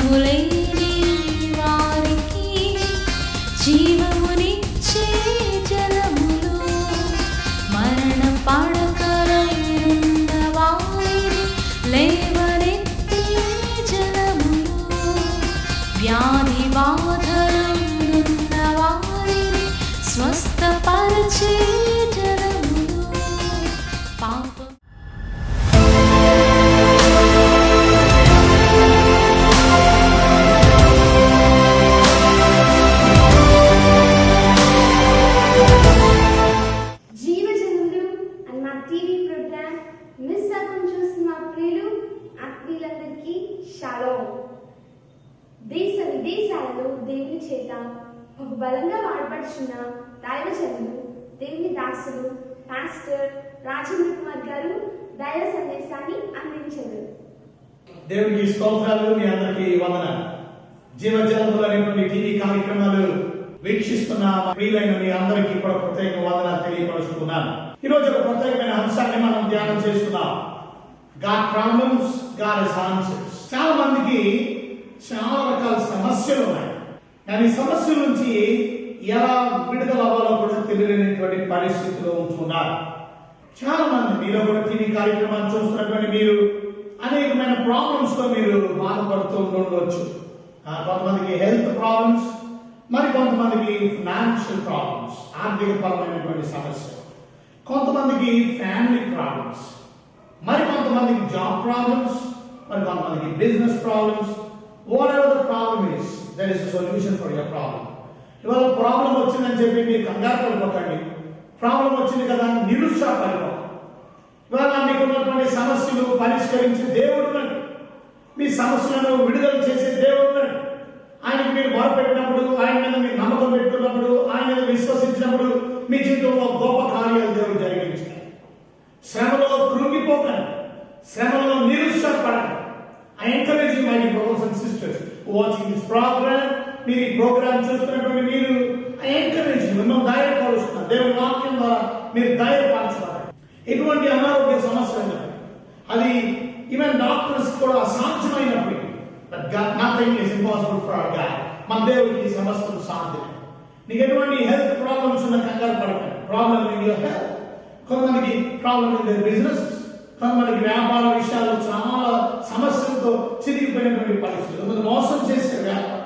అంతులేని వారికి జీవమునిచ్చే జలములు, మరణ పడకలైన వారిని లేవనెత్తే జలములు, వ్యాధి బాధలున్న వారిని స్వస్థపరిచే జలములు, పాపం దేశ విదేశాలలో దేవుని చేత బహుబలంగా వాడపడుచున్న దైవజనులు, దేవుని దాసులు పాస్టర్ రాజేంద్ర కుమార్ గారు దైవ సందేశాన్ని అందించారు. దేవునికి స్తోత్రాలు. మీ అందరికీ వందనాలు. జీవజలములు అనేటువంటి టీవీ కార్యక్రమాలు వీక్షిస్తున్న ప్రియులైన మీ అందరికీ కూడా ప్రత్యేక వందనాలు తెలియపరుచుకున్నాను. ఈ రోజు ఒక ప్రత్యేకమైన అంశాన్ని మనం ధ్యానం చేస్తున్నాం. God problems, God has answers. చాలా మందికి చాలా రకాల సమస్యలు ఉన్నాయి, కానీ సమస్యల నుంచి ఎలా విడుదల అవ్వాలో కూడా తెలియలేనటువంటి పరిస్థితిలో ఉంటున్నారు. చాలా మంది మీలో కూడా టీవీ కార్యక్రమాలు చూస్తున్నటువంటి మీరు అనేకమైన ప్రాబ్లమ్స్ తో మీరు బాధపడుతూ ఉండవచ్చు. కొంతమందికి హెల్త్ ప్రాబ్లమ్స్, మరి కొంతమందికి ఫైనాన్షియల్ ప్రాబ్లమ్స్, ఆర్థిక పరమైనటువంటి సమస్యలు, కొంతమందికి ఫ్యామిలీ ప్రాబ్లమ్స్, మరి కొంతమందికి జాబ్ ప్రాబ్లమ్స్, మరి కొంతమందికి business problems. Whatever the problem is, there is a solution for your problem. ఇవాళ ప్రాబ్లం వచ్చిందని చెప్పి మీరు కంగారు పడిపోకండి. ప్రాబ్లం వచ్చింది కదా నిరుత్సాహపడిపోకండి. ఇవాళ మీకు ఉన్నటువంటి సమస్యలు పరిష్కరించే దేవుడు, మీ సమస్యలను విడుదల చేసే దేవుడు. ఆయనకి మీరు మొరపెట్టినప్పుడు, ఆయన మీద మీరు నమ్మకం పెట్టుకున్నప్పుడు, ఆయన మీద విశ్వసించినప్పుడు మీ జీవితంలో గొప్ప కార్యాలు దేవుడు జరిగించారు. శ్రమలో కృంగిపోకండి, శ్రమలో నిరుత్సాహపడండి. I encourage you, my dear brothers and sisters, watching this program, మీరు ఈ ప్రోగ్రామ్ చూస్తున్నటువంటి మీరు, I encourage you, మిమ్మల్ని ధైర్యపరుస్తున్నారు. దేవుని వాక్యం ద్వారా మీరు ధైర్యపరచబడాలి. ఎటువంటి అనారోగ్య సమస్యలు అది ఈవెన్ డాక్టర్స్ కూడా అసాధ్యమైనప్పటికీ, but God, nothing is impossible for our God. మన దేవుడికి సమస్తం సాధ్యమే. నీకు ఎటువంటి హెల్త్ ప్రాబ్లమ్స్ ఉన్న కంగారు పడకండి. ప్రాబ్లమ్ ఇన్ యువర్ హెల్త్, కొంతమందికి ప్రాబ్లమ్ ఇన్ దేర్ బిజినెస్, కొంతమందికి వ్యాపార విషయాల్లో చాలా సమస్యలతో చిరిగిపోయినటువంటి పరిస్థితులు, కొంతమంది మోసం చేసే వ్యాపారం,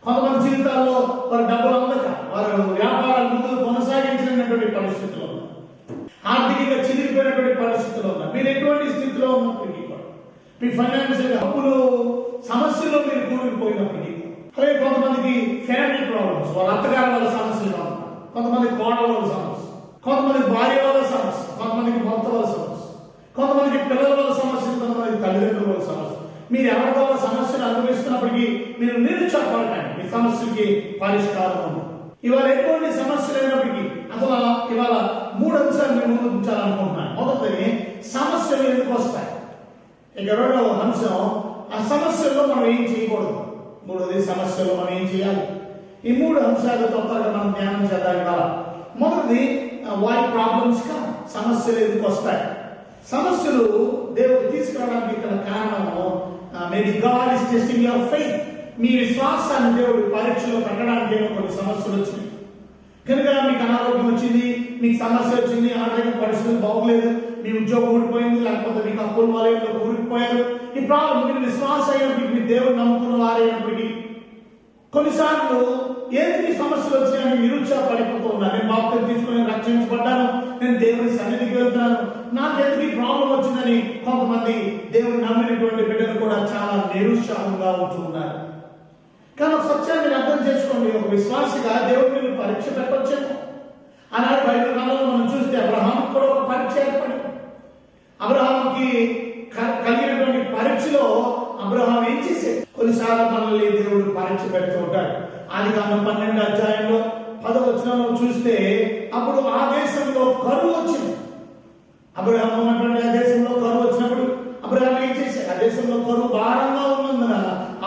కొంతమంది జీవితాల్లో వారి డబ్బులు అందక వారు వ్యాపారాలు ముందుకు కొనసాగించినటువంటి పరిస్థితులు ఉన్నారు. ఆర్థికంగా చిరిగిపోయినటువంటి పరిస్థితులు ఉన్నారు. మీరు ఎటువంటి స్థితిలో ఉన్నప్పటికీ కూడా, మీ ఫైనాన్షియల్ అప్పులు సమస్యలో మీరు కూరుకుపోయినప్పటికీ, అలాగే కొంతమందికి ఫ్యామిలీ ప్రాబ్లమ్స్, వాళ్ళ అత్తగారి వాళ్ళ సమస్యలు ఉన్నారు, కొంతమంది కోడల వాళ్ళ సమస్య, కొంతమందికి భార్య వాళ్ళ సమస్య, కొంతమందికి భర్త వాళ్ళ సమస్య, కొంతమందికి పిల్లల వల్ల సమస్య, కొంతమందికి తల్లిదండ్రుల వల్ల సమస్య. మీరు ఎవరి వల్ల సమస్యను అనుభవిస్తున్నప్పటికీ మీరు నిరుత్సాహపడకండి. మీ సమస్యకి పరిష్కారం ఉంది. ఇవాళ ఎటువంటి సమస్యలు అయినప్పటికీ అసలు ఇవాళ 3 అంశాలు మేము ముందు ఉంచాలనుకుంటున్నాను. మొదటిది, సమస్యలు ఎందుకు వస్తాయి. ఇక రెండవ అంశం, ఆ సమస్యల్లో మనం ఏం చేయకూడదు. మూడవది, సమస్యల్లో మనం ఏం చేయాలి. ఈ 3 అంశాలు తొందరగా మనం ధ్యానం చేద్దాం కదా. మొదటిది, వై ప్రాబ్లమ్స్ కమ్, సమస్యలు ఎందుకు వస్తాయి. సమస్యలు దేవుడు తీసుకురావడానికి ఇక్కడ కారణము, maybe God is testing your faith, మీ విశ్వాసాన్ని దేవుడు పరీక్షలో పెట్టడానికి ఏమో కొన్ని సమస్యలు వచ్చినాయి కనుక మీకు అనారోగ్యం వచ్చింది, మీకు సమస్య వచ్చింది, ఆర్థిక పరిస్థితులు బాగోలేదు, మీ ఉద్యోగం ఊడిపోయింది, లేకపోతే మీకు అప్పుల వలయంలో ఊడిపోయారు. ఈ ప్రాబ్లం మీరు విశ్వాసం అయినప్పటికీ, మీ దేవుడు నమ్ముకున్న వారైనప్పటికీ కొన్నిసార్లు ఏంటి సమస్యలు వచ్చినాయని నిరుత్సాహపడిపోతూ ఉన్నారు. నేను బాప్తిసం తీసుకుని రక్షించబడ్డాను, నేను దేవుని సన్నిధికి వెళ్తున్నాను, నాకు ఎందుకు ఈ ప్రాబ్లం వచ్చిందని కొంతమంది దేవుని నమ్మినటువంటి బిడ్డలు కూడా చాలా నిరుత్సాహంగా ఉంటున్నారు. కానీ ఒక సత్యాన్ని అర్థం చేసుకోండి, ఒక విశ్వాసిగా దేవుడు మీరు పరీక్ష పెట్టొచ్చేమో. ఆనాడు బైబిల్ గ్రంథంలో మనం చూస్తే అబ్రహాంకి కూడా ఒక పరీక్ష ఏర్పడింది. అబ్రహాంకి కలిగినటువంటి పరీక్షలో అబ్రహాం ఏం చేసేది. కొన్నిసార్లు మనల్ని దేవుడు పరీక్ష పెడుతూ ఉంటాడు. ఆదికాండం 12వ అధ్యాయంలో 10వ వచనంలో చూస్తే, అప్పుడు ఆ దేశంలో కరువు వచ్చింది. అబ్రహాం ఉన్నటువంటి ఆ దేశంలో కరువు వచ్చినప్పుడు అబ్రహాం ఏం చేశాడు. ఆ దేశంలో కరువు భారంగా ఉన్నందున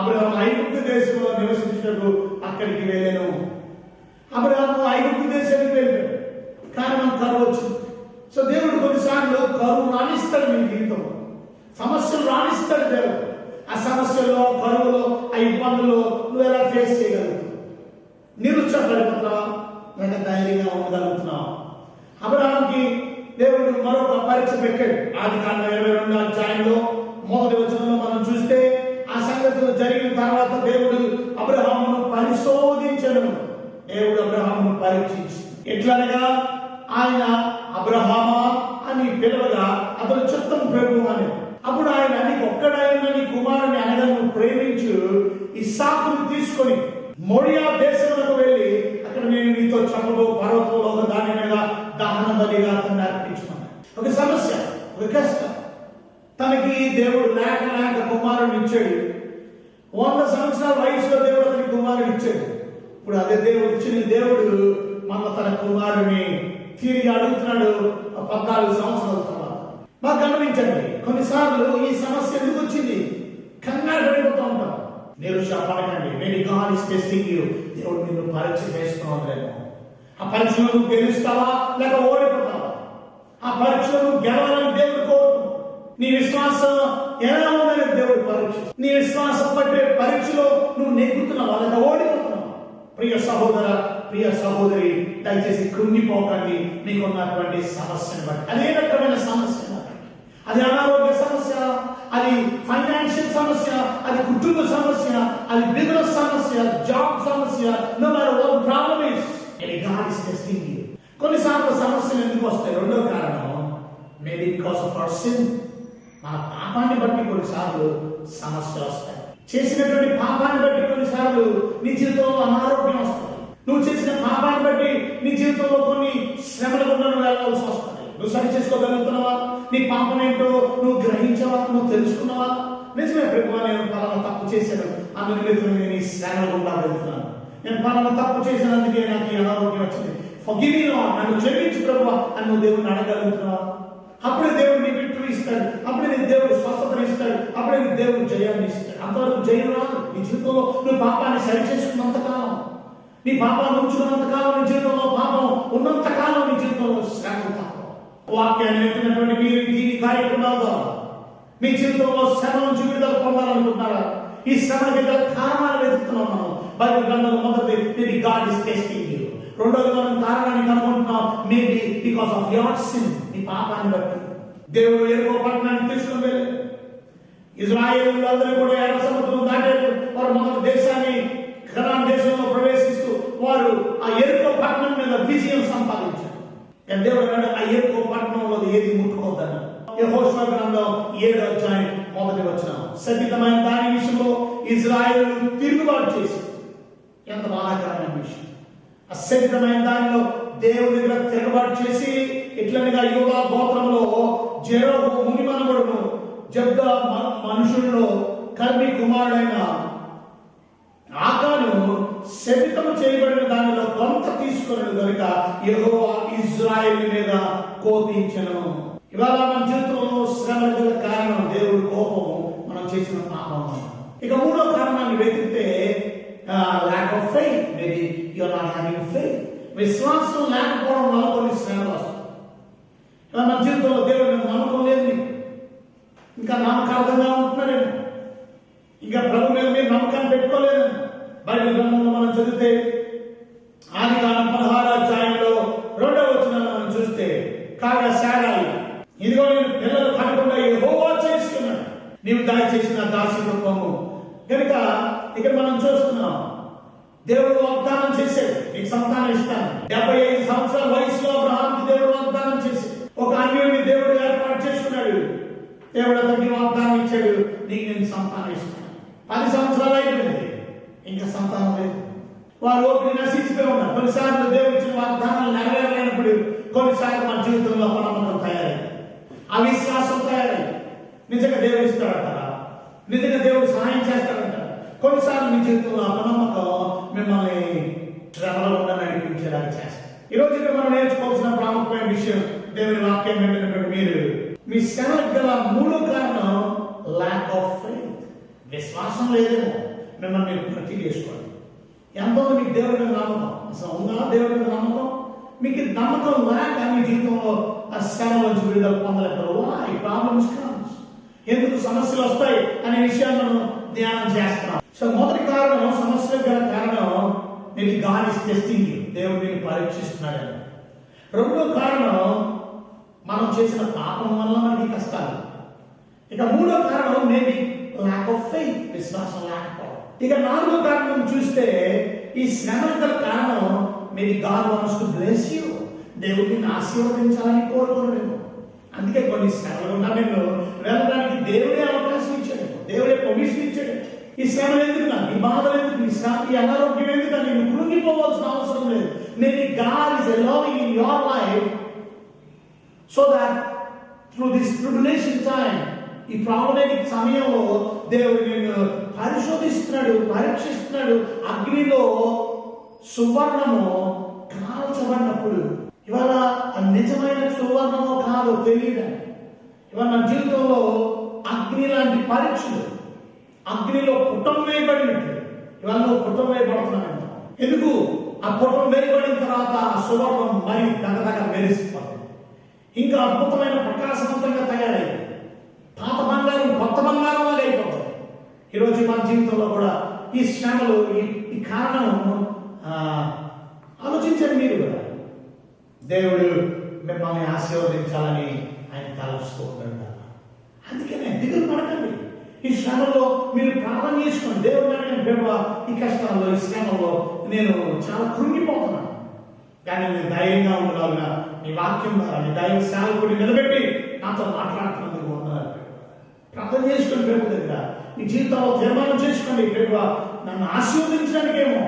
అబ్రహాం ఐగుప్తు దేశంలో నివసించినట్టు అక్కడికి వెళ్ళాను. అబ్రహాం ఐగుప్తు దేశానికి వెళ్ళాడు, కారణం కరువు వచ్చింది. సో దేవుడు కొన్నిసార్లు కరువు రాణిస్తాడు, మీ జీవితంలో సమస్యలు రాణిస్తాడు దేవుడు. ఆ సమస్యల్లో, కరువులో, ఆ ఇబ్బందుల్లో నువ్వు ఎలా ఫేస్ చేయగలుగుతావు? నిరుత్సాహపడిపోతున్నావా లేక ధైర్యంగా ఉండగలుగుతున్నావా? అబ్రహాంకి దేవుడు మరొక పరీక్ష పెట్టాడు. ఆదికాండం 22వ అధ్యాయంలో 1వ వచనంలో మనం చూస్తే ఆ సంగతులు జరిగిన తర్వాత దేవుడు అబ్రహామును పరిశోధించను. దేవుడు అబ్రహామును పరీక్షించి ఎట్లనగా ఆయన అబ్రహామా అని పిలవగా అతను చిత్తం ప్రభు అని. అప్పుడు ఆయన నీకు ఒక్కడైన నీ కుమారుని అనగా నువ్వు ప్రేమించు ఇస్సాకును తీసుకొని మోరియా దేశంలోకి వెళ్ళి అక్కడ నేను నీతో చెప్పబో పర్వతంలో ఒక దాని మీద దహన బలిగా అతన్ని అర్పించుకున్నాను. ఒక సమస్య, ఒక కష్టం. తనకి దేవుడు లేక కుమారుని ఇచ్చాడు. 100 సంవత్సరాల వయసులో దేవుడు అతనికి కుమారుడు ఇచ్చాడు. ఇప్పుడు అదే దేవుడు ఇచ్చిన దేవుడు మన తన కుమారుని తిరిగి అడుగుతున్నాడు 14 సంవత్సరాల తర్వాత. బాగా గమనించండి, కొన్నిసార్లు ఈ సమస్య ఎందుకు వచ్చింది? కంగారు పడిపోతూ ఉంటాం. నిరుత్సాహపడకండి. Maybe God is testing you. దేవుడు నిన్ను పరీక్ష చేస్తున్నాడేమో. ఆ పరీక్షలో నువ్వు గెలుస్తావా లేక ఓడిపోతావా? ఆ పరీక్షలో నువ్వు గెలవాలని దేవుడు కోరుకుంటున్నాడు. నీ విశ్వాసం ఎలా ఉందని దేవుడు పరీక్ష. నీ విశ్వాసం పట్టే పరీక్షలో నువ్వు నెగ్గుతున్నావా లేక ఓడిపోతున్నావా? ప్రియ సహోదర, ప్రియ సహోదరి, దయచేసి కృంగిపోకండి. మీకున్నటువంటి సమస్యను బట్టి, అదే రకమైన సమస్య, అది అనారోగ్య సమస్య, అది ఫైనాన్షియల్ సమస్య, అది కుటుంబ సమస్య, అది బిజినెస్ సమస్య, జాబ్ సమస్య, no matter what the problem is, God is testing you. కొన్నిసార్లు సమస్యలు ఎందుకు వస్తాయి? రెండో కారణం, maybe because of our sin. మన పాపాన్ని బట్టి కొన్నిసార్లు సమస్యలు వస్తాయి. చేసినటువంటి పాపాన్ని బట్టి కొన్నిసార్లు నీ జీవితంలో అనారోగ్యం వస్తుంది. నువ్వు చేసిన పాపాన్ని బట్టి నీ జీవితంలో కొన్ని శ్రమల గుండా నువ్వు వెళ్ళాల్సి వస్తుంది. నువ్వు సరి చేసుకోగలుగుతున్నావా? నీ పాపం ఏంటో నువ్వు గ్రహించవా? నువ్వు తెలుసుకున్నావా? నిజమే ప్రభువా, నేను పలానా తప్పు చేశాను, అందు నిమిత్తం నేను ఈ శ్రమల గుండా వెళ్తున్నాను. నేను పలానా తప్పు చేసినందుకే నాకు ఈ అనారోగ్యం వచ్చింది. ఫర్గివ్ మీ లార్డ్, నన్ను క్షమించు ప్రభువా అని నువ్వు దేవుడిని అడగలుగుతున్నావా? అప్పుడే దేవుడు నీ విక్టరీ ఇస్తాడు. అప్పుడే నీ దేవుడు స్వస్థతను ఇస్తాడు. అప్పుడే నీ దేవుడు జయాన్ని ఇస్తాడు. అంతవరకు జయం రాదు. నీ జీవితంలో నువ్వు పాపాన్ని సరి చేసుకున్నంత కాలం, నీ పాపాన్ని ఉంచుకున్నంత కాలం, నీ జీవితంలో పాపం ఉన్నంత కాలం నీ జీవితంలో శ్రమ తప్ప. వాక్యాన్ని వింటున్నటువంటి మీరు దీని కార్యక్రమాల ద్వారా మీ జీవితంలో శ్రమ నుంచి విడుదల పొందాలనుకుంటున్నారా? ఈ శ్రమకి గల కారణాలు వెతుకుతున్నాం మనం. బైబిల్ గ్రంథంలో మొదటి గాడ్ ఇస్ టెస్టింగ్ యు. రెండోది మనం కారణాన్ని కనుగొంటున్నాం, maybe because of your sin. నీ పాపాన్ని బట్టి దేవుడు ఎరుకో పట్టణాన్ని తీసుకుని వెళ్ళారు. ఇజ్రాయేలీయులందరూ కూడా ఎర్ర సముద్రం దాటారు. వారు మొదటి దేశాన్ని, కనాన్ దేశంలో ప్రవేశిస్తూ వారు ఆ ఎరుకో పట్టణం మీద విజయం సంపాదించారు. దేవుడు అన్నాడు, ఆ ఎరుకో పట్టణంలో ఏది ముట్టుకోవద్దన్నాడు. యెహోషువ గ్రంథం 7వ అధ్యాయం 1వ వచనం. శపితమైన దాని విషయంలో ఇజ్రాయేలు తిరుగుబాటు చేశారు. ఎంత బాధాకరమైన విషయం. అశపితమైన దానిలో దేవుడి దగ్గర తిరుగుబాటు చేసి ఇట్లనిగా యూదా గోత్రంలో జెరోహు మునిమనవడును జబ్దా మనుషుల్లో కర్మి కుమారుడైన ఆకాను శపితము చేయబడిన దానిలో కొంత తీసుకున్నాడు కనుక యెహోవా ఇజ్రాయేలు మీద కోపించెను. ఇవాళ మన జీవితంలో శ్రమల కారణం దేవుడి కోపము, మనం చేసిన పాపం. ఇక మూడో కారణాన్ని వెతికితే lack of faith. Maybe you are not having faith. విశ్వాసం లేకపోవడం వల్ల కొన్ని శ్రమలు వస్తాయి. ఇలా మన జీవితంలో దేవుడి మీద నమ్మకం లేదు, ఇంకా నమ్మకార్థంగా ఉంటున్నారేమో, ఇంకా ప్రభు మీద మీరు నమ్మకాన్ని పెట్టుకోలేదు. బైబిల్ గ్రంథంలో మనం చదివితే ఆదికాండం 16వ అధ్యాయంలో 2వ వచనాన్ని మనం చూస్తే, కాగా శారాయి ఇదిగో నేను పిల్లలు కనకుండా యెహోవా చేసుకున్నాడు, నీవు దయచేసిన దాసీత్వము. కనుక ఇక్కడ మనం చూస్తున్నాం, దేవుడు వాగ్దానం చేశాడు, నీకు సంతానం ఇస్తాను. 75 సంవత్సరాల వయసులో అబ్రహాముకి దేవుడు వాగ్దానం చేశాడు. ఒక అన్యుడిని దేవుడు ఏర్పాటు చేసుకున్నాడు. దేవుడు అతనికి వాగ్దానం ఇచ్చాడు, నీకు నేను సంతానం ఇస్తాను. 10 సంవత్సరాలు అయిపోయింది, ఇంకా సంతానం లేదు. వారు ఓపిక నశించిపోయి ఉన్నారు. కొన్నిసార్లు దేవుడు ఇచ్చిన వాగ్దానాలు నెరవేరలేనప్పుడు కొన్నిసార్లు మన జీవితంలో అపనమ్మకం తయారైంది, అవిశ్వాసం తయారైంది. నిజంగా దేవుడు ఇస్తాడంటారా? నిజంగా దేవుడు సహాయం చేస్తాడంటారా? కొన్నిసార్లు మీ జీవితంలో అపనమ్మకం మిమ్మల్ని శ్రమలో ఉండ నడిపించేలాగా చేస్తారు. ఈ రోజు ఇక్కడ మనం నేర్చుకోవాల్సిన ప్రాముఖ్యమైన విషయం, దేవుని వాక్యం వింటున్నటువంటి మీరు, మీ శ్రమకు గల మూడో కారణం ల్యాక్ ఆఫ్ ఫెయిత్. విశ్వాసం లేదేమో, మిమ్మల్ని మీరు భర్తీ చేసుకోండి. ఎంతో మీకు దేవుడి మీద నమ్మకం అసలు ఉందా? దేవుడి మీద నమ్మకం మీకు నమ్మకం లేక మీ జీవితంలో ఆ శ్రమ నుంచి విడుదల పొందలేకపోవడం. ఈ ప్రాబ్లమ్స్ కమ్స్. ఎందుకు సమస్యలు వస్తాయి అనే విషయాన్ని మనం ధ్యానం చేస్తున్నాం. సో మొదటి కారణం, సమస్యలకు గల కారణం నేను గాడ్ ఇస్ టెస్టింగ్ యు, దేవుడు నేను పరీక్షిస్తున్నాడని. రెండో కారణం మనం చేసిన పాపం వల్ల మనకి కష్టాలు. ఇక మూడో కారణం మేబీ ల్యాక్ ఆఫ్ ఫెయిత్, విశ్వాసం లేకపోవడం. ఇక నాలుగో కారణం చూస్తే ఈ శ్రమల గల కారణం maybe God wants to bless you, దేవుడిని ఆశీర్వదించాలని కోరుకోవడం. అందుకే కొన్ని శ్రమలు ఉన్నా నేను వెళ్ళడానికి దేవుడే అవకాశం ఇచ్చాడు, దేవుడే పర్మిషన్ ఇచ్చాడు. ఈ శ్రమలు ఎందుకు, ఈ బాధలు ఎందుకు, ఈ శ్రమ, ఈ అనారోగ్యం ఎందుకు అని నువ్వు కృంగిపోవాల్సిన అవసరం లేదు. Maybe God is allowing in your life so that through this tribulation time, ఈ ప్రాబ్లమేటిక్ సమయంలో దేవుడు నిన్ను పరిశోధిస్తున్నాడు, పరీక్షిస్తున్నాడు. అగ్నిలో సువర్ణము కాల్చబడినప్పుడు ఇవాళ నిజమైన సువర్ణమో కాదో తెలియదండి. ఇవాళ మన జీవితంలో అగ్ని లాంటి పరీక్షలు, అగ్నిలో పుటం వేయబడినట్టు ఇవాళ నువ్వు పుటం వేయబడుతున్నావు. ఎందుకు? ఆ పుటం వేయబడిన తర్వాత ఆ సువర్ణం మరి దగ్గర మెరిసిపోతుంది, ఇంకా అద్భుతమైన ప్రకాశవంతంగా తయారైంది. పాత బంగారం కొత్త బంగారం లాగా అయిపోతుంది. ఈరోజు మన జీవితంలో కూడా ఈ శ్రమలు, ఈ కారణం ఆలోచించండి మీరు కూడా. దేవుడు మిమ్మల్ని ఆశీర్వదించాలని ఆయన తలస్తూ ఉంటాడు. అందుకనే దిగులు పడకండి. ఈ శ్రమలో మీరు ప్రార్థన చేసుకోండి. దేవుడు అడిగిన ఈ కష్టాల్లో, ఈ శ్రమలో నేను చాలా కృంగిపోతున్నాను, కానీ నేను ధైర్యంగా ఉండాలిగా నీ వాక్యం ద్వారా నీ దైవ సేవకుడిని నిలబెట్టి నాతో మాట్లాడుతున్నందుకు వందనాలు. ప్రార్థన చేసుకోండి ప్రభు దగ్గర. నీ జీవితంలో తీర్మానం చేసుకోండి, ప్రభు నన్ను ఆశీర్వదించడానికేమో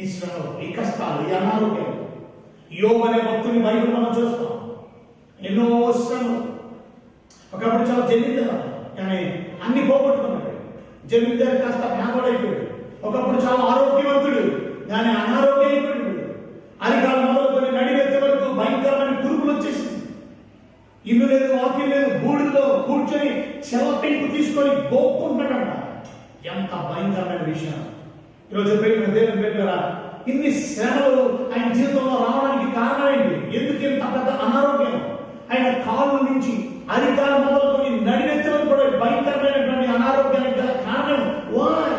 ఈ శ్రమలు, ఈ కష్టాలు, ఈ అనారోగ్యం. యోబు అనే భక్తుని బైబిల్ మనం చూస్తాం. ఎన్నో శ్రమలు. ఒకప్పుడు చాలా జమీందారు, కానీ అన్ని పోగొట్టుకున్నాడు. జమీందారు కాస్త పేదవాడైపోయాడు. ఒకప్పుడు చాలా ఆరోగ్యవంతుడు, కానీ అనారోగ్యం అయిపోయాడు. అరికాలు మొదలుకొని నడివెత్తే వరకు భయంకరమైన పురుగులు వచ్చేసింది. ఇల్లు లేదు, వాకిల్ లేదు, బూడిలో కూర్చొని చెల్ల పెంపు తీసుకొని గోక్కుంటున్నాడంట. ఎంత భయంకరమైన విషయం. ఈరోజు దేవుని పెట్టారా, ఇన్ని శ్రమలు ఆయన జీవితంలో రావడానికి కారణం ఏంటి? ఎందుకు ఇంత పెద్ద అనారోగ్యం? ఆయన కాళ్ళు నుంచి అరికాలు మొదలుకొని నడివెత్తడం కూడా భయంకరమైనటువంటి అనారోగ్యానికి గల కారణం వాయ్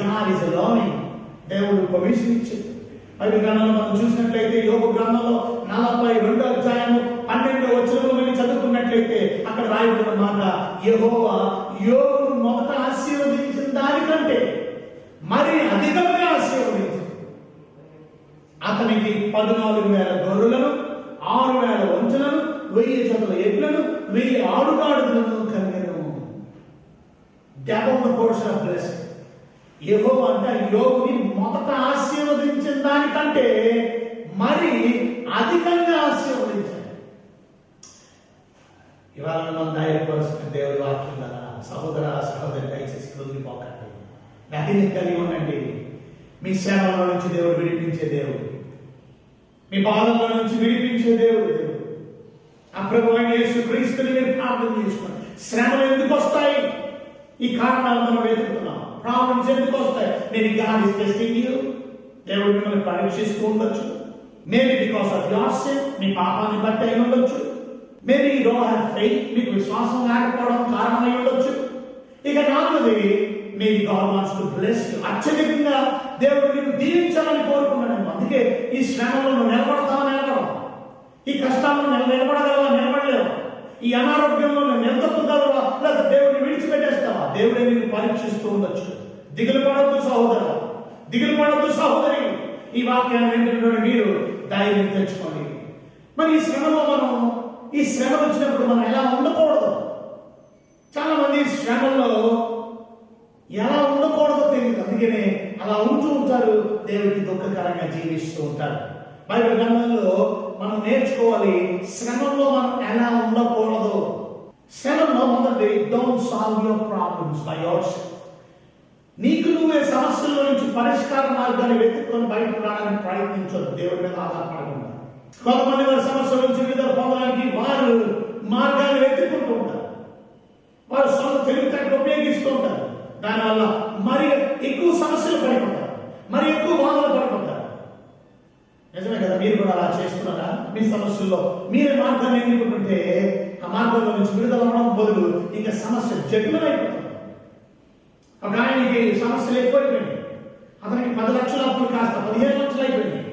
గాడ్ ఇస్ allowing. దేవుడు పర్మిషన్ ఇచ్చాడు. బైబిల్ గ్రంథంలో మనం చూసినట్లయితే యోబు గ్రంథంలో 42వ అధ్యాయము 12వ వచనంలో చదువుకున్నట్లయితే అక్కడ రాయబడిన మాట, యెహోవా యోబును మొదట ఆశీర్వదించిన దానికంటే మరి అధికంగా ఆశీర్వదించాడు. అతనికి 14,000 గొర్రెలను, 6,000 వంచులను, 1000 జతల ఎడ్లను, 1000 ఆడుగాడులను కలిగెను. Double the portion of blessing. యెహోవా అంటే యోబుని మొదట ఆశీర్వదించిన దానికంటే మరి అధికంగా ఆశీర్వదించాడు. ఇవాళ మనం ధైర్యపరుస్తున్న దేవుడి వాక్యం కదా. సహోదర సహోదరి, దయచేసి కృంగిపోకండి, ధైర్యం కలిగి ఉండండి. మీ శ్రమల నుంచి దేవుడు విడిపించే దేవుడు, మీ బాధల్లో నుంచి విడిపించే దేవుడు. ఆ ప్రభువైన యేసుక్రీస్తుని మీరు ప్రార్థన చేసుకోండి. శ్రమలు ఎందుకు వస్తాయి? ఈ కారణాలు మనం వెతుకుతున్నాం. ప్రాబ్లమ్స్ ఎందుకు వస్తాయి? నేను గాడ్ ఇస్ టెస్టింగ్ యు, దేవుడు మిమ్మల్ని పరీక్షిస్తూ ఉండొచ్చు. Maybe because of your sin, మీ పాపాన్ని బట్టి అయి ఉండొచ్చు. Maybe you don't have faith, మీకు విశ్వాసం లేకపోవడం కారణమై ఉండొచ్చు. ఇక నాలుగది, maybe God wants to bless you. అత్యధికంగా దేవుడు నిన్ను దీవించాలని కోరుకున్నాడు. అందుకే ఈ శ్రమలో నువ్వు నిలబడతావా? నిలబడవు. ఈ కష్టాలను నిలబడగలవా? నిలబడలేవు. ఈ అనారోగ్యంలో నువ్వు నిలదొక్కగలవా? లేదా దేవుడిని విడిచిపెట్టేస్తావా? దేవుడే నిన్ను పరీక్షిస్తూ ఉండొచ్చు. దిగులు పడొద్దు సహోదరు, దిగులు పడొద్దు సహోదరి. ఈ వాక్యాన్ని వింటున్న మీరు ధైర్యం తెచ్చుకోండి. మరి ఈ శ్రమలో ఈ శ్రమ వచ్చినప్పుడు మనం ఎలా ఉండకూడదు? చాలా మంది శ్రమల్లో ఎలా ఉండకూడదో తెలియదు, అందుకనే అలా ఉంటూ ఉంటారు, దేవుడికి దుఃఖకరంగా జీవిస్తూ ఉంటారు. బైబిల్ గ్రంథంలో మనం నేర్చుకోవాలి శ్రమంలో మనం ఎలా ఉండకూడదు. శ్రమంలో మొదటి, don't solve your problems by your self. నీకు నువ్వే సమస్యల నుంచి పరిష్కార మార్గాన్ని వెతుక్కొని బయటకు రావడానికి ప్రయత్నించొద్దు. దేవుడి మీద ఆధారపడకుండా కొంతమంది వారి సమస్యల నుంచి విడుదల పొందడానికి వారు మార్గాన్ని వెతుక్కుంటూ ఉంటారు. వారు సొంత తెలివితేటలు ఉపయోగిస్తూ ఉంటారు. దానివల్ల మరి ఎక్కువ సమస్యలు పడిపోతారు, మరి ఎక్కువ బాధలు పడిపోతారు. నిజమే కదా? మీరు కూడా అలా చేస్తున్నారా? మీ సమస్యల్లో మీరే మార్గాన్ని ఎన్నుకుంటుంటే ఆ మార్గంలో నుంచి విడుదల అవ్వడం బదులు ఇంకా జటిలమైపోతుంది. ఒక ఆయనకి సమస్యలు ఎక్కువైపోయినాయి. అతనికి 10 లక్షల అప్పులు కాస్త 15 లక్షలు అయిపోయినాయి.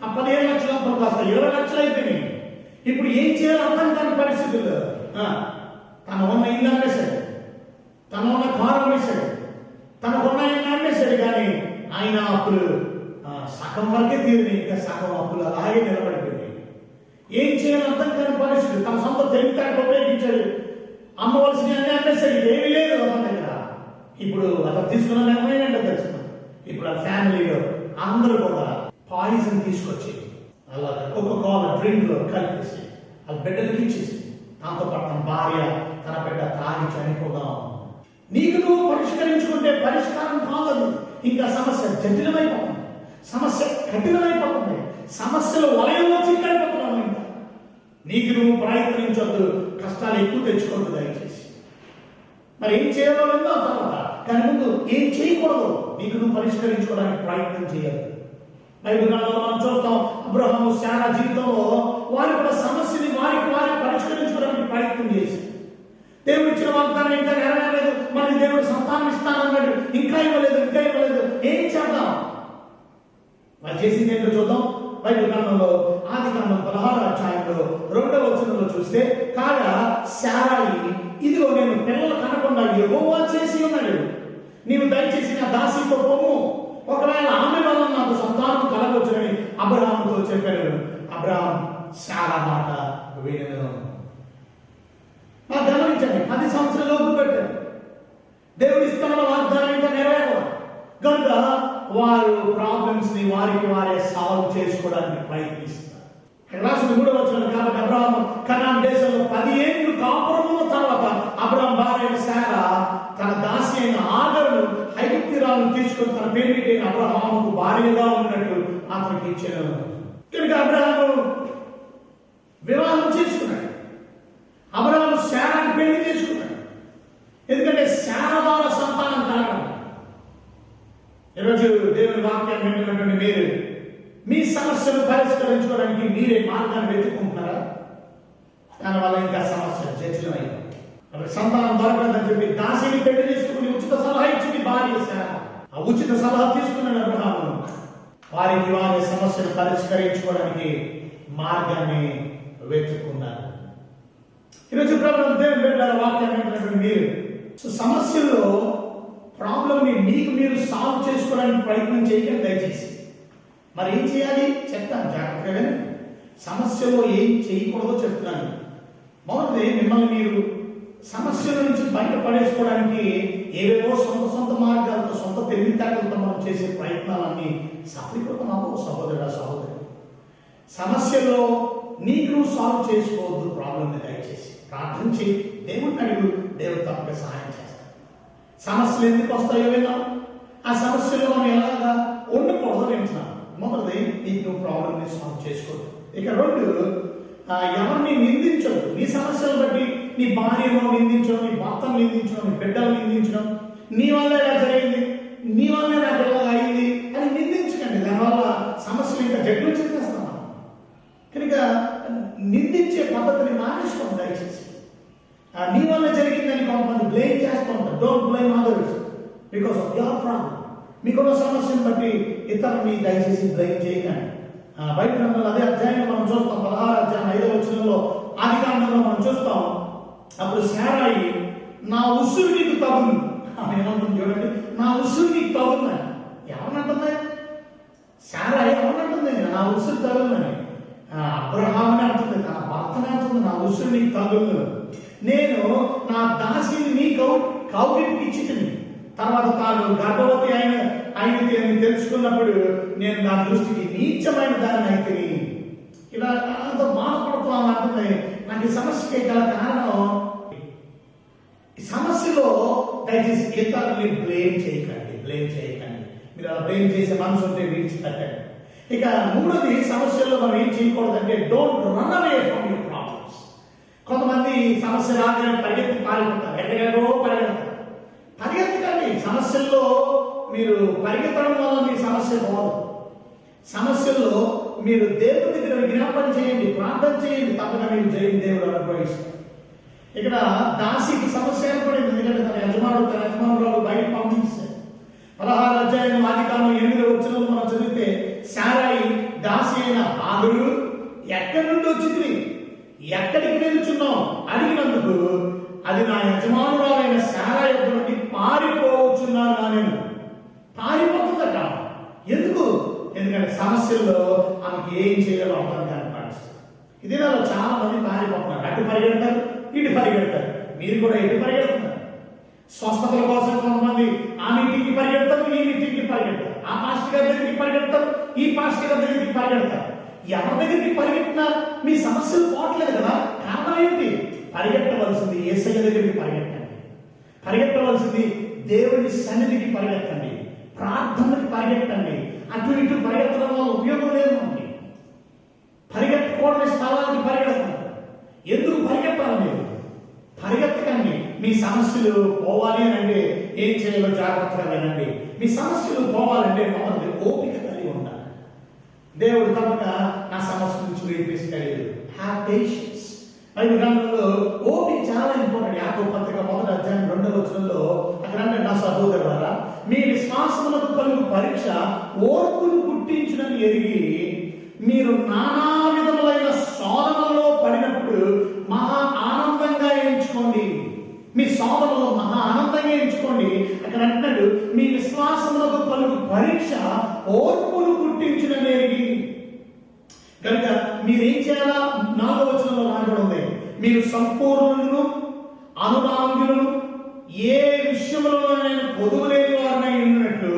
ఆ 15 లక్షల అప్పులు కాస్త 20 లక్షలు అయిపోయినాయి. ఇప్పుడు ఏం చేయాలో అర్థం కాని పరిస్థితుల్లో తన ఉన్న ఇల్లు అమ్మేశాడు, తన ఉన్న కారు అమ్మేశాడు, తనకున్న ఇల్లు అమ్మేశాడు. కానీ ఆయన అప్పులు సగం వరకే తీరినాయి, ఇంకా సగం అప్పులు అలాగే నిలబడిపోయినాయి. ఏం చేయాలో అర్థం కాని పరిస్థితి. తన సొంత తెలివితేటలు ఉపయోగించాడు, అమ్మవలసిన అన్ని అమ్మేశాడు. ఏమీ లేదు అతని దగ్గర. ఇప్పుడు అతను తీసుకున్న నిర్ణయం ఏంటో తెలుసుకున్నాం. ఇప్పుడు ఆ ఫ్యామిలీలో అందరూ కూడా పాయిజన్ తీసుకొచ్చి అలా కోకోకోలా డ్రింక్ లో కలిపేసి ఆ బిడ్డలకి ఇచ్చేసి దాంతో పాటు తన భార్య తన బిడ్డ తాగి చనిపోదాం. నీకు నువ్వు పరిష్కరించుకుంటే పరిష్కారం కాదు. ఇంకా సమస్య జటిలమైపోతుంది, సమస్య కఠినమైపోతుంది, సమస్యలు వలయంలో చిక్కైపోతున్నావు. ఇంకా నీకు నువ్వు ప్రయత్నించొద్దు, కష్టాలు ఎక్కువ తెచ్చుకోవద్దు దయచేసి. మరి ఏం చేయాలో లేదో తర్వాత, కానీ ముందు ఏం చేయకూడదు నీకు నువ్వు పరిష్కరించుకోవడానికి ప్రయత్నం చేయాలి. బైబిల్ గ్రంథంలో మనం చూస్తాం, అబ్రహాము శారా జీవితంలో వారి కూడా సమస్యని వారి పరిష్కరించుకోవడానికి ప్రయత్నం చేశారు. దేవుడు ఇచ్చిన వాగ్దానం ఇంకా నెరవేరలేదు, మనకి దేవుడు సంతానం ఇస్తానన్నాడు, ఇంకా ఇవ్వలేదు. ఏం చేద్దాం? మరి చేసింది ఏంటో చూద్దాం. బైబిల్ గ్రంథంలో ఆదికాండం 16వ అధ్యాయంలో 2వ వచనంలో చూస్తే, కాగా శారాయి ఇదిగో నేను పిల్లలు కనకుండా యెహోవా చేసి ఉన్నాడు, నీవు దయచేసి నా దాసితో పొమ్ము, ఒకవేళ ఆమె వల్ల నాకు సంతానం కలగొచ్చునని అబ్రహాముతో చెప్పాడు. అబ్రహాం శారా మాట వినను. గమనించండి, 10 సంవత్సరాలు లోపు పెట్టారు. దేవుడి ఇస్తున్న వాగ్దానం ఇంకా నెరవేరదు కనుక వారు ప్రాబ్లమ్స్ ని వారే సాల్వ్ చేసుకోవడానికి ప్రయత్నిస్తారు. రాసిన 3వ వచనం, కాబట్టి అబ్రహాము కనాన్ దేశంలో 10 ఏళ్ళు కాపురమున్న తర్వాత అబ్రహాం భార్య శారా తన దాసి అయిన ఆగరును ఐగుప్తీయురాలను తీసుకొని తన పేరుటైన అబ్రహాముకు భార్యగా ఉన్నట్టు అతనికి ఇచ్చాను. కనుక అబ్రహాము వివాహం చేసుకున్నాడు. అబ్రహాము శారాని పెళ్లి చేసుకున్నాడు. ఎందుకంటే శారా ద్వారా సంతానం కలగడం. ఈరోజు దేవుని వాక్యాన్ని వింటున్నటువంటి మీరు మీ సమస్యను పరిష్కరించుకోవడానికి మీరే మార్గాన్ని వెతుక్కుంటున్నారా? దానివల్ల ఇంకా సమస్య జటిలమైంది. సంతానం దొరకదని చెప్పి దాసిని పెళ్లి చేసుకుని ఉచిత సలహా ఇచ్చింది భార్య శారా. ఆ ఉచిత సలహా తీసుకున్నాడు అబ్రహాము. వారి సమస్యను పరిష్కరించుకోవడానికి మార్గాన్ని వెతుక్కున్నారు. ఈరోజు ప్రభుత్వం దేవుని బిడ్డల వాక్యాన్ని వింటున్నటువంటి మీరు సమస్యల్లో ప్రాబ్లంని మీకు మీరు సాల్వ్ చేసుకోవడానికి ప్రయత్నం చేయకండి దయచేసి. మరి ఏం చేయాలి చెప్తాను జాగ్రత్తగా. సమస్యలో ఏం చేయకూడదో చెప్తున్నాను. మొదటి, మిమ్మల్ని మీరు సమస్యల నుంచి బయటపడేసుకోవడానికి ఏవేవో సొంత మార్గాలతో సొంత తెలివితేటలతో మనం చేసే ప్రయత్నాలన్నీ సఫలీకృతమవు. సహోదరి సమస్యలో నీకు నువ్వు సాల్వ్ చేసుకోవద్దు ప్రాబ్లంని. దయచేసి ప్రార్థన చేయి, దేవుడిని అడుగు, దేవుడు తప్పక సహాయం చేస్తాడు. సమస్యలు ఎందుకు వస్తాయో విన్నాం, ఆ సమస్యలో మనం ఎలాగా ఉండకూడదు వింటున్నాం. మొదటిది, నీకు నువ్వు ప్రాబ్లంని సాల్వ్ చేసుకోవద్దు. ఇక 2, ఎవరిని నిందించదు. నీ సమస్యలు బట్టి నీ భార్యను నిందించడం, నీ భర్తను నిందించడం, నీ బిడ్డలు నిందించడం, నీ వల్ల ఇలా జరిగింది, నీ వల్ల నాకు ఇలా అయింది అని నిందించకండి. దానివల్ల సమస్యలు ఇంకా జట్లు చేసేస్తాం. కనుక నిందించే పద్ధతిని మానేసుకోండి దయచేసి. నీ వల్ల జరిగిందని కొంతమంది బ్లేమ్ చేస్తూ ఉంటారు. Don't blame others because of your problem. మీకున్న సమస్యను బట్టి ఇతరుని దయచేసి బ్లేమ్ చేయకండి. బైబిల్ గ్రంథంలో అదే అధ్యాయంలో మనం చూస్తాం, 16వ అధ్యాయం 5వ వచనంలో ఆదికాండంలో మనం చూస్తాం. అప్పుడు శారాయి నా ఉసురు నీకు తగును. ఆమె ఏమంటుంది చూడండి, నా ఉసురు నీకు తగుందని. ఎవరినంటుంది? శారాయి ఎవరినంటుంది? నా ఉసురు తగుందని. అబ్రహాముని అంటుంది, తన భర్తనే అంటుంది, నా ఉసురు నీకు తగును. నేను నా దాసిని నీ కౌగిలికి ఇచ్చితిని. తర్వాత తాను గర్భవతి అయినది అని తెలుసుకున్నప్పుడు నేను నా దృష్టికి నీచమైన దాన్ని అయితే ఇలా అంత బాధపడుతున్నాను అంటుంది. నాకు ఈ సమస్యకి గల కారణం, ఈ సమస్యలో దయచేసి ఇతరుల్ని బ్లేమ్ చేయకండి. మీరు అలా బ్లేమ్ చేసే మనసు ఉంటే విడిచిపెట్టండి. ఇక 3ది, సమస్యల్లో మనం ఏం చేయకూడదంటే don't run away from your problems. కొంతమంది సమస్య రాగానే పరిగెత్తి పారిపోతారు, ఎక్కడెక్కడో పరిగెత్తకండి. సమస్యల్లో మీరు పరిగెత్తడం వల్ల మీ సమస్య పోదు. సమస్యల్లో మీరు దేవుడి దగ్గర విజ్ఞాపన చేయండి, ప్రార్థన చేయండి, తప్పగా మీరు జయం దేవుడు అనుభవిస్తారు. ఇక్కడ దాసికి సమస్య ఏర్పడింది. ఎందుకంటే తన యజమానురాలు బయట పంపించారు. 16వ అధ్యాయం ఆదికాండం 8వ వచనంలో మనం చదివితే, శారాయి దాసి అయిన హాగరు ఎక్కడి నుండి వచ్చింది, ఎక్కడికి వెళ్తున్నాం అడిగినందుకు, అది నా యజమానురాలైన శారా యొద్ద నుండి పారిపోవచ్చున్నాను నేను. పారిపోతుందట. ఎందుకు? ఎందుకంటే సమస్యల్లో ఆమెకి ఏం చేయాలో అర్థం కాని పరిస్థితి. ఇదే వాళ్ళు చాలా మంది పారిపోతున్నారు. అటు పరిగెడతారు, ఇటు పరిగెడతారు. మీరు కూడా ఎటు పరిగెడుతున్నారు? స్వస్థతల కోసం కొంతమంది ఆ మీటింగ్కి పరిగెడతారు, ఈ మీటింగ్కి పరిగెడతారు. ఆ పాస్టర్ గారి దగ్గరికి పరిగెడతారు, ఈ పాస్టర్ గారి దగ్గరికి పరిగెడతారు. ఎవరి దగ్గరికి పరిగెట్టినా మీ సమస్యలు పోవట్లేదు కదా. కారణం ఏంటి? పరిగెట్టవలసింది యేసయ్య దగ్గరికి పరిగెట్టండి. పరిగెట్టవలసింది దేవుని సన్నిధికి పరిగెత్తండి. ప్రార్థనకి పరిగెట్టండి. అటు ఇటు పరిగెత్తడం వల్ల ఉపయోగం లేదు మనకి. పరిగెత్తకూడని స్థలానికి పరిగెడుతున్నారు. ఎందుకు పరిగెత్తాలి? మీరు పరిగెత్తకండి. మీ సమస్యలు పోవాలి అని అంటే ఏం చేయాలో జాగ్రత్తగా వినండి. మీ సమస్యలు పోవాలంటే మొదటి ఓపిక కలిగి ఉండాలి. దేవుడు తప్పక నా సమస్య నుంచి విడిపిస్తాడు. Have patience. బైబిల్ గ్రంథంలో ఓపిక చాలా ఇంపార్టెంట్. యాకోబు పత్రిక 1వ అధ్యాయం 2వ వచనంలో అక్కడ అంటే, నా సహోదరులారా, మీ విశ్వాసములకు కలుగు పరీక్ష ఓర్పును పుట్టించునని ఎరిగి మీరు నానా విధములైన శోధనలో పడినప్పుడు మహా ఆనందంగా ఎంచుకోండి. మీ శోధనలో మహా ఆనందంగా ఎంచుకోండి. అక్కడ అంటున్నాడు, మీ విశ్వాసములకు కలుగు పరీక్ష ఓర్పును పుట్టించునని ఎరిగి. కనుక మీరేం చేయాలా? 4వ వచనంలో రాయబడి ఉంది, మీరు సంపూర్ణులను అనురాగులను ఏ విషయంలోనైనా పొదువు లేని వారినై ఉన్నట్లు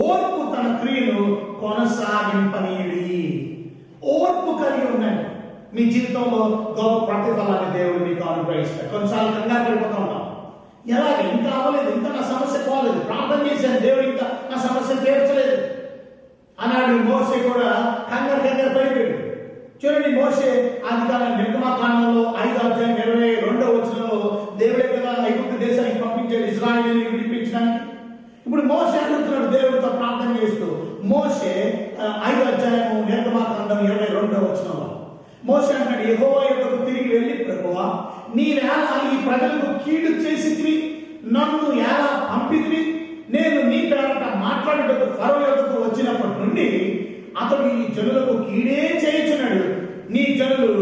ఓర్పు తన క్రియను కొనసాగింపనీయుడి. ఓర్పు కలిగి ఉండండి. మీ జీవితంలో గొప్ప ప్రతిఫలాన్ని దేవుడు మీకు అనుగ్రహిస్తాడు. కొన్నిసార్లు కంగారు పడిపోతూ ఉంటాం. ఎలాగ? ఇంకా అవ్వలేదు, ఇంకా నా సమస్య పోలేదు, ప్రార్థన చేశాను, దేవుడు ఇంకా నా సమస్య తీర్చలేదు అన్నాడు. మోషే కూడా కంగారు పడిపోయాడు. చూడండి, మోషే ఆదికాండం నిర్గమకాండంలో 5వ అధ్యాయం 22వ వచనంలో దేవుడే కదా ఐగుప్తు దేశానికి పంపించాడు ఇశ్రాయేలుని విడిపించడానికి. ఇప్పుడు మోషే అడుగుతున్నాడు దేవుడితో ప్రార్థన చేస్తూ. మోషే 5వ అధ్యాయం నిర్గమకాండం 22వ వచనంలో మోషే అంటాడు, యెహోవా యొద్దకు తిరిగి వెళ్ళి, ప్రభువా, నీవేళ ఈ ప్రజలకు కీడు చేసితివి, నన్ను ఎలా పంపితివి? నేను నీ పేరట మాట్లాడేటప్పుడు ఫరో యొద్దకు వచ్చినప్పటి నుండి అతడు ఈ జనులకు కీడే చేయించున్నాడు. నీ జనులు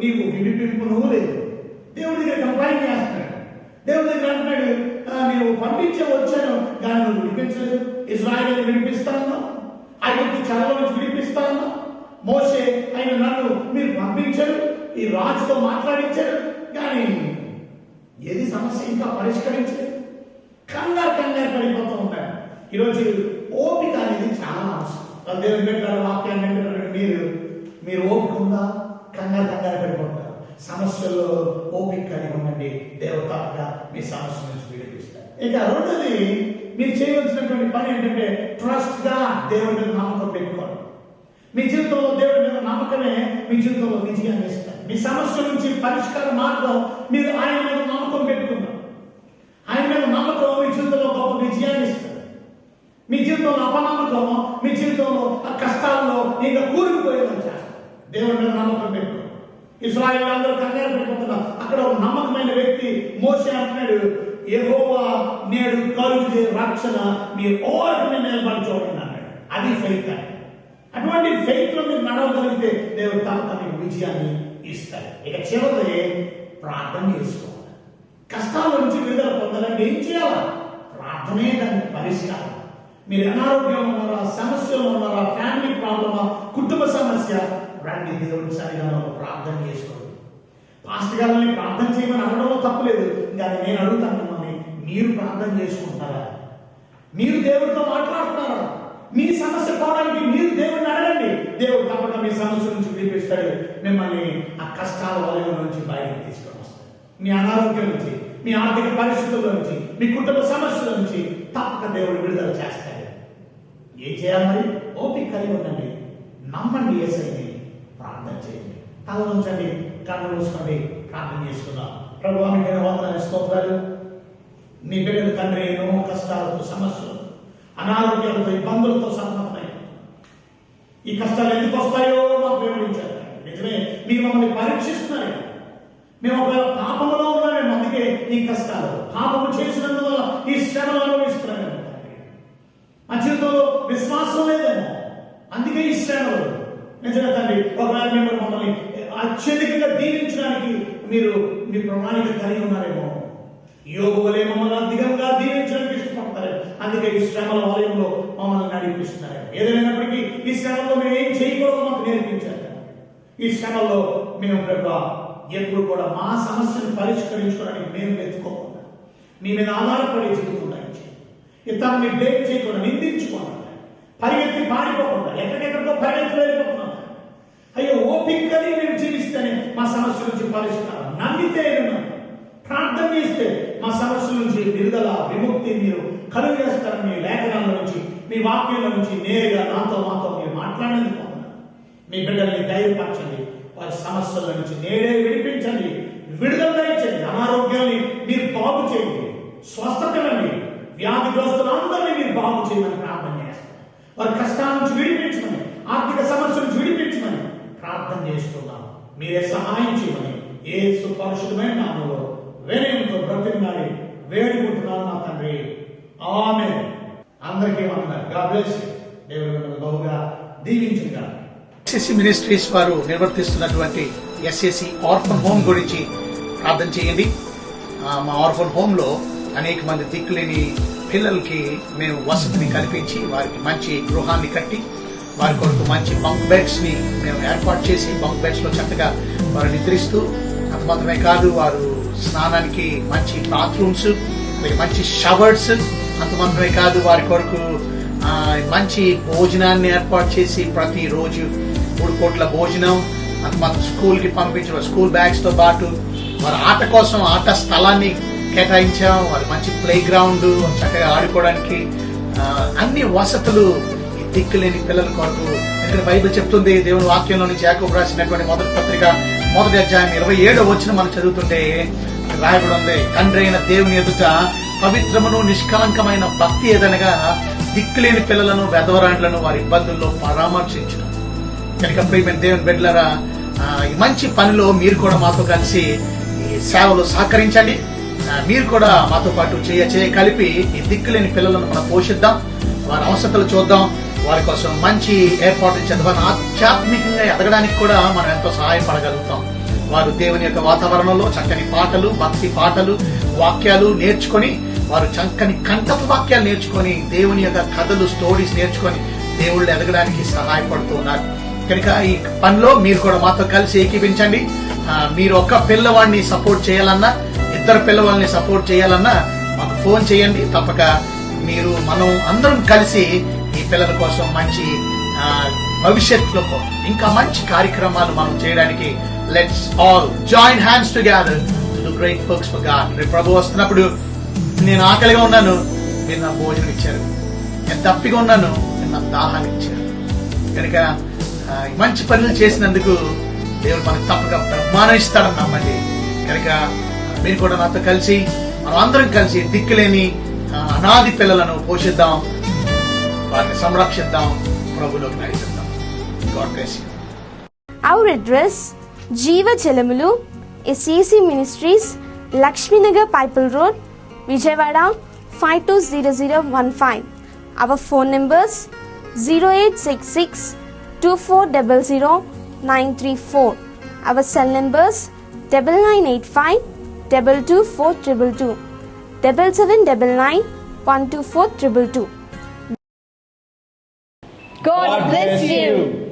నీవు విడిపింపును లేదు. దేవుడి దగ్గర కంప్లైంట్ చేస్తున్నాడు. దేవుడి దగ్గర అంటున్నాడు, నేను పంపించే వచ్చాను కానీ నువ్వు విడిపించలేదు. ఇశ్రాయేలుని విడిపిస్తాను, ఐగుప్తు చెరలో నుంచి విడిపిస్తాను. మోషే అయిన నన్ను మీరు పంపించారు, ఈ రాజుతో మాట్లాడించారు, కానీ ఏది సమస్య ఇంకా పరిష్కరించలేదు. కంగారు పడిపోతూ ఉంటాడు. ఈరోజు ఓపిక అనేది చాలా అవసరం. దేవుని పెట్టారు వాక్యాన్ని వింటున్నాడు. మీరు ఓపిక ఉందా? కంగారు పడిపోతారు. సమస్యల్లో ఓపిక కలిగి ఉండండి. దేవుడు తప్పక మీ సమస్య నుంచి విడిపిస్తారు. ఇక రెండోది మీరు చేయవలసినటువంటి పని ఏంటంటే, ట్రస్ట్ గా దేవుడి మీద నమ్మకం పెట్టుకోండి. మీ జీవితంలో దేవుడి మీద నమ్మకమే మీ జీవితంలో విజయాన్ని ఇస్తారు. మీ సమస్య నుంచి పరిష్కార మార్గం మీరు ఆయన మీద నమ్మకం పెట్టుకున్నారు. ఆయన మీద నమ్మకం మీ జీవితంలో గొప్ప విజయాన్ని ఇస్తారు. మీ జీవితంలో అపనమ్మకం మీ జీవితంలో ఆ కష్టాల్లో ఇంకా కూరుకుపోయేలా చేస్తారు. దేవుడి మీద నమ్మకం పెట్టుకో. ఇశ్రాయేలు అందరూ కంగారు పడిపోతున్నారు. అక్కడ ఒక నమ్మకమైన వ్యక్తి మోషే అంటున్నాడు, యెహోవా నేడు కలుగు రక్షణ మీరు ఓర్పుని నిలబడి చూడండి అన్నాడు. అది ఫెయిత్ అంటే. అటువంటి ఫెయిత్ లో మీరు నడవగలిగితే దేవుడు తప్పక మీకు విజయాన్ని ఇస్తాడు. ఇక చివరి ప్రార్థన చేసుకోవాలి. కష్టాల నుంచి విడుదల పొందాలంటే ఏం చేయాలి? ప్రార్థనే దానికి పరిష్కారం. మీరు అనారోగ్యం ఉన్నారా, సమస్యలు ఉన్నారా, ఫ్యామిలీ ప్రాబ్లమా, కుటుంబ సమస్య, రండి దేవుడి సన్నిధానంలో ప్రార్థన చేసుకోండి. పాస్టర్ గారిని ప్రార్థన చేయమని అనడంలో తప్పులేదు. కానీ నేను అడుగుతాను మిమ్మల్ని, మీరు ప్రార్థన చేసుకుంటారా? మీరు దేవుడితో మాట్లాడుతున్నారా? మీ సమస్య పోవడానికి మీరు దేవుడిని అడగండి. దేవుడు తప్పక మీ సమస్య నుంచి విడిపిస్తాడు. మిమ్మల్ని ఆ కష్టాల వలయం నుంచి బయటకు తీసుకొని వస్తాడు. మీ అనారోగ్యం నుంచి, మీ ఆర్థిక పరిస్థితుల నుంచి, మీ కుటుంబ సమస్యల నుంచి తప్పక దేవుడు విడుదల చేస్తాడు. ఏం చేయాలి మరి? ఓపిక కలిగి ఉండండి. నమ్మండి, యేసయ్యని ప్రార్థన చేయండి. తల ఉంచండి, కళ్ళు మూసుకోండి, ప్రార్థన చేసుకుందాం. ప్రభువా, మీకైనా వందనాలు, స్తోత్రాలు. నీ బిడ్డలు తండ్రి ఎన్నో కష్టాలతో, సమస్యలు, అనారోగ్యాలతో, ఇబ్బందులతో సతమతమై ఈ కష్టాలు ఎందుకు వస్తాయో మాకు వివరించారు. నిజమే, మీరు మమ్మల్ని పరీక్షిస్తున్నారు. మేము ఒకవేళ పాపంలో ఉన్నామేమో ఈ కష్టాలు, పాపము చేసినందువల్ల ఈ శ్రమలు అనుభవిస్తున్నాను. మా జీవితంలో విశ్వాసం లేదేమో, అందుకే ఈ శ్రమలు. నిజంగా తండ్రి, ఒకవేళ మేము మమ్మల్ని అత్యధికంగా దీవించడానికి మీరు మీ ప్రణాళిక కలిగి ఉన్నారేమో. యోగు వలె మమ్మల్ని అధికంగా దీవించడానికి ఇష్టపడతారు. అందుకే ఈ శ్రమల వలయంలో మమ్మల్ని నడిపిస్తున్నారు. ఏదైనప్పటికీ ఈ శ్రమలో మేము ఏం చేయకూడదో మాకు నేర్పించారు. ఈ శ్రమల్లో మేము ఎప్పుడు కూడా మా సమస్యను పరిష్కరించుకోవడానికి మేము వెతుక్కోకుండా మీ మీద ఆధారపడే జీవితం ఉండాలి. ఇతరుని బ్లేమ్ చేయకుండా, నిందించుకోకుండా, పరిగెత్తి పారిపోకుండా, ఎక్కడెక్కడికో పరిగెత్తి వెళ్ళిపోతున్నాం. అయ్యో, ఓపికని మేము జీవిస్తేనే మా సమస్య నుంచి పరిష్కారం. నమ్మితే, ప్రార్థన చేస్తే మా సమస్య నుంచి విడుదల, విముక్తి మీరు కలుగు చేస్తారని మీ లేఖనాల నుంచి, మీ వాక్యంలో నుంచి నేరుగా మాతో మీరు మాట్లాడేందుకు మీ బిడ్డల్ని ధైర్యపరచండి. వారి సమస్యల నుంచి నేడే విడిపించండి, విడుదల దయచండి. అనారోగ్యాన్ని మీరు బాగు చేయండి, స్వస్థతలని వ్యాధిగ్రస్తులందరినీ మీరు బాగు చేయమని ప్రార్థన చేస్తాం. వారి కష్టాల నుంచి విడిపించమని, ఆర్థిక సమస్యల నుంచి విడిపించమని ప్రార్థన చేస్తున్నాం. మీరే సహాయం చేయమని యేసు పరిశుద్ధమైన నామములో వినయంతో బ్రతిమలాడి వేడుకుంటున్నాను మా తండ్రి. ఆమేన్. అందరికీ వందనాలు. God bless you. దేవుడు మిమ్మల్ని బహుగా దీవించుగా. ఎస్ఎస్సి మినిస్ట్రీస్ వారు నిర్వర్తిస్తున్నటువంటి ఎస్ఎస్సి ఆర్ఫన్ హోమ్ గురించి ప్రార్థన చేయండి. మా ఆర్ఫన్ హోమ్ లో అనేక మంది దిక్కులేని పిల్లలకి మేము వసతిని కల్పించి వారికి మంచి గృహాన్ని కట్టి వారి కొరకు మంచి బంక్ బెడ్స్ ని మేము ఏర్పాటు చేసి బంక్ బెడ్స్ లో చక్కగా వారు నిద్రిస్తూ, అంత మాత్రమే కాదు వారు స్నానానికి మంచి బాత్రూమ్స్, మంచి షవర్స్, అంత మాత్రమే కాదు వారి కొరకు మంచి భోజనాన్ని ఏర్పాటు చేసి ప్రతిరోజు 3 పూట్ల భోజనం, అంత మాత్రం స్కూల్ కి పంపించడం, స్కూల్ బ్యాగ్స్ తో పాటు వారి ఆట కోసం ఆట స్థలాన్ని కేటాయించాం. వారి మంచి ప్లే గ్రౌండ్, చక్కగా ఆడుకోవడానికి అన్ని వసతులు ఈ దిక్కులేని పిల్లల కొరకు. ఎందుకంటే బైబిల్ చెప్తుంది, దేవుని వాక్యంలో నుంచి యాకోబు రాసినటువంటి మొదటి పత్రిక 1వ అధ్యాయం 27వ వచనం మనం చదువుతుంటే రాయబడి ఉంది, తండ్రి అయిన దేవుని ఎదుట పవిత్రమును నిష్కలంకమైన భక్తి ఏదనగా దిక్కులేని పిల్లలను, వెధవరాండ్లను వారి ఇబ్బందుల్లో పరామర్శించడం. కనుక ప్రియమైన దేవుని బిడ్డలారా, ఈ మంచి పనిలో మీరు కూడా మాతో కలిసి ఈ సేవలు సహకరించండి. మీరు కూడా మాతో పాటు చేయ కలిపి ఈ దిక్కులేని పిల్లలను మనం పోషిద్దాం, వారి అవసరాలు చూద్దాం, వారి కోసం మంచి ఏర్పాట్లు చేద్దాం. ఆధ్యాత్మికంగా ఎదగడానికి కూడా మనం ఎంతో సహాయపడగలుగుతాం. వారు దేవుని యొక్క వాతావరణంలో చక్కని పాటలు, భక్తి పాటలు, వాక్యాలు నేర్చుకొని, వారు చక్కని కంఠపు వాక్యాలు నేర్చుకొని, దేవుని యొక్క కథలు, స్టోరీస్ నేర్చుకొని దేవుళ్ళు ఎదగడానికి సహాయపడుతూ ఉన్నారు. కనుక ఈ పనిలో మీరు కూడా మాతో కలిసి ఏకీపించండి. మీరు ఒక్క పిల్లవాడిని సపోర్ట్ చేయాలన్నా, 2 పిల్లవాళ్ళని సపోర్ట్ చేయాలన్నా మాకు ఫోన్ చేయండి. తప్పక మనం అందరం కలిసి ఈ పిల్లల కోసం మంచి భవిష్యత్తులో ఇంకా మంచి కార్యక్రమాలు మనం చేయడానికి let's all join hands together to do great works for God. రేపు ప్రభు వస్తున్నప్పుడు, నేను ఆకలిగా ఉన్నాను, మీరు నాకు భోజనం ఇచ్చారు. నేను తప్పిగా ఉన్నాను, మీరు నాకు దాహాన్ని ఇచ్చారు. కనుక మంచి పనులు చేసినందుకు దేవుడు మనకు తప్పక బహుమానం ఇస్తాడని నమ్మండి. కనుక మీరు కూడా నాతో కలిసి, మనం అందరం కలిసి దిక్కులేని అనాది పిల్లలను పోషిద్దాం, వారిని సంరక్షిద్దాం, ప్రభులోకి నడిపిద్దాం. God bless you. Our address, Jeeva Chelamulo, SCC Ministries, Lakshminagar Pipal Road, Vijayawada 520015. Our phone numbers 0866 2400 Our cell numbers 9985 22422 7799 12422. God bless you.